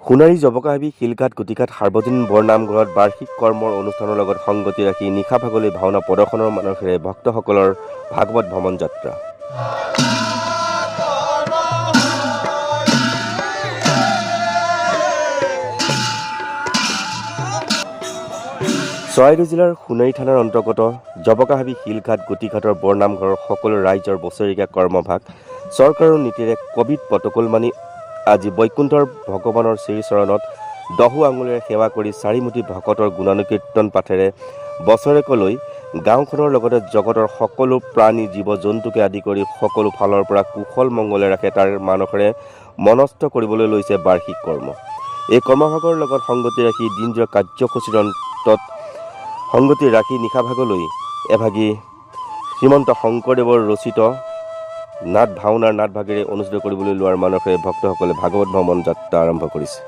সোণাৰী জবকাহাবি শিলঘাট গুটিঘাট সাৰ্বজনীন বৰনামঘৰত বাৰ্ষিক কৰ্মৰ অনুষ্ঠানৰ লগত সংগতি ৰাখি নিশা ভাগলৈ ভাওনা প্ৰদৰ্শনৰ মানসেৰে ভক্তসকলৰ ভাগৱত ভ্ৰমণ যাত্ৰা। চৰাইদেউ জিলাৰ সোণাৰী থানাৰ অন্তৰ্গত জবকাহাবি শিলঘাট গুটিঘাটৰ বৰনামঘৰৰ সকলো ৰাইজৰ বছৰেকীয়া কৰ্মভাগ চৰকাৰৰ নীতিৰে কোভিড প্ৰটকল মানি আজি বৈকুণ্ঠৰ ভগৱানৰ শ্ৰীচৰণত 10 আঙুলিৰে সেৱা কৰি 4 মুঠি ভকতৰ গুণানুকীৰ্তন পাঠেৰে বছৰেকলৈ গাঁওখনৰ লগতে জগতৰ সকলো প্ৰাণী জীৱ জন্তুকে আদি কৰি সকলো ফালৰ পৰা কুশল মংগলে ৰাখে তাৰ মানসেৰে মনস্থ কৰিবলৈ লৈছে বাৰ্ষিক কৰ্ম। এই কৰ্মভাগৰ লগত সংগতি ৰাখি দিনজোৰা কাৰ্যসূচীৰ অন্তত সংগতি ৰাখি নিশা ভাগলৈ এভাগী শ্ৰীমন্ত শংকৰদেৱৰ ৰচিত নাট ভাওনাৰ নাট ভাগেৰে অনুষ্ঠিত কৰিবলৈ লোৱাৰ মানসেৰে ভক্তসকলে ভাগৱত ভ্ৰমণ যাত্ৰা আৰম্ভ কৰিছে।